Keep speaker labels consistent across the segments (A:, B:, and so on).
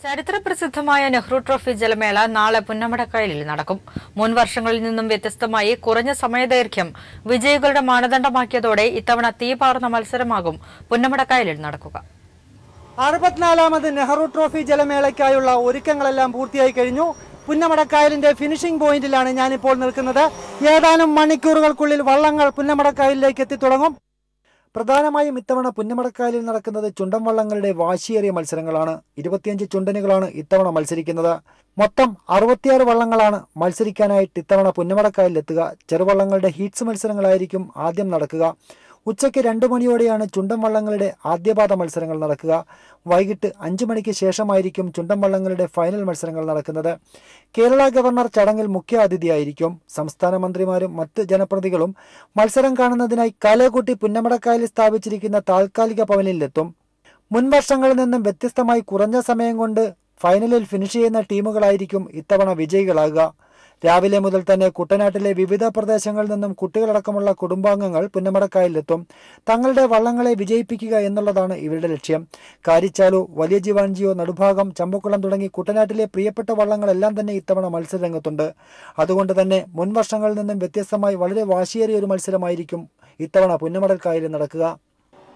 A: ചരിത്രപ്രസിദ്ധമായ നെഹ്റു ട്രോഫി ജലമേള നാളെ പുന്നമടക്കായലിൽ നടക്കും. മുൻ വർഷങ്ങളിൽ നിന്നും വ്യത്യസ്തമായി കുറഞ്ഞ സമയദൈർഘ്യം വിജയികളുടെ മാനദണ്ഡമാക്കിയതോടെ ഇത്തവണ തീപാറുന്ന മത്സരമാകും പുന്നമടക്കായലിൽ നടക്കുക.
B: 64ാമത് നെഹ്റു ട്രോഫി ജലമേളയ്ക്കായുള്ള ഒരുക്കങ്ങളെല്ലാം പൂർത്തിയായി കഴിഞ്ഞു. പുന്നമടക്കായലിന്റെ ഫിനിഷിംഗ് പോയിന്റിലാണ് ഞാനിപ്പോൾ നിൽക്കുന്നത്. ഏതാനും മണിക്കൂറുകൾക്കുള്ളിൽ വള്ളങ്ങൾ പുന്നമടക്കായലിലേക്ക് എത്തിത്തുടങ്ങും. പ്രധാനമായും ഇത്തവണ പുന്നമടക്കായലിൽ നടക്കുന്നത് ചുണ്ടൻ വള്ളങ്ങളുടെ വാശിയേറിയ മത്സരങ്ങളാണ്. 25 ചുണ്ടനുകളാണ് ഇത്തവണ മത്സരിക്കുന്നത്. മൊത്തം 66 വള്ളങ്ങളാണ് മത്സരിക്കാനായിട്ട് ഇത്തവണ പുന്നമടക്കായലിലെത്തുക. ചെറുവള്ളങ്ങളുടെ ഹീറ്റ്സ് മത്സരങ്ങളായിരിക്കും ആദ്യം നടക്കുക. ഉച്ചയ്ക്ക് 2 മണിയോടെയാണ് ചുണ്ടൻ വള്ളങ്ങളുടെ ആദ്യപാദ മത്സരങ്ങൾ നടക്കുക. വൈകിട്ട് 5 മണിക്ക് ശേഷമായിരിക്കും ചുണ്ടൻ വള്ളങ്ങളുടെ ഫൈനൽ മത്സരങ്ങൾ നടക്കുന്നത്. കേരള ഗവർണർ ചടങ്ങിൽ മുഖ്യ അതിഥിയായിരിക്കും. സംസ്ഥാന മന്ത്രിമാരും മറ്റ് ജനപ്രതിനിധികളും മത്സരം കാണുന്നതിനായി കാലേക്കുട്ടി പുന്നമടക്കായലിൽ സ്ഥാപിച്ചിരിക്കുന്ന താൽക്കാലിക പവലിയനിലെത്തും. മുൻ വർഷങ്ങളിൽ നിന്നും വ്യത്യസ്തമായി കുറഞ്ഞ സമയം കൊണ്ട് ഫൈനലിൽ ഫിനിഷ് ചെയ്യുന്ന ടീമുകളായിരിക്കും ഇത്തവണ വിജയികളാകുക. രാവിലെ മുതൽ തന്നെ കുട്ടനാട്ടിലെ വിവിധ പ്രദേശങ്ങളിൽ നിന്നും കുട്ടികളടക്കമുള്ള കുടുംബാംഗങ്ങൾ പുന്നമടക്കായലിലെത്തും. തങ്ങളുടെ വള്ളങ്ങളെ വിജയിപ്പിക്കുക എന്നുള്ളതാണ് ഇവരുടെ ലക്ഷ്യം. കാരിച്ചാലു, വലിയ ജീവാഞ്ചിയോ, നടുഭാഗം, ചമ്പക്കുളം തുടങ്ങി കുട്ടനാട്ടിലെ പ്രിയപ്പെട്ട വള്ളങ്ങളെല്ലാം തന്നെ ഇത്തവണ മത്സരരംഗത്തുണ്ട്. അതുകൊണ്ട് തന്നെ മുൻ വർഷങ്ങളിൽ നിന്നും വ്യത്യസ്തമായി വളരെ വാശിയേറിയ ഒരു മത്സരമായിരിക്കും ഇത്തവണ പുന്നമടക്കായലിൽ നടക്കുക.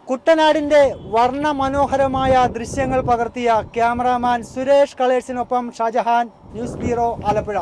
B: കുട്ടനാടിന്റെ വർണ്ണ മനോഹരമായ ദൃശ്യങ്ങൾ പകർത്തിയ ക്യാമറാമാൻ സുരേഷ് കളേഴ്സിനൊപ്പം ഷാജഹാൻ, ന്യൂസ് ബ്യൂറോ, ആലപ്പുഴ.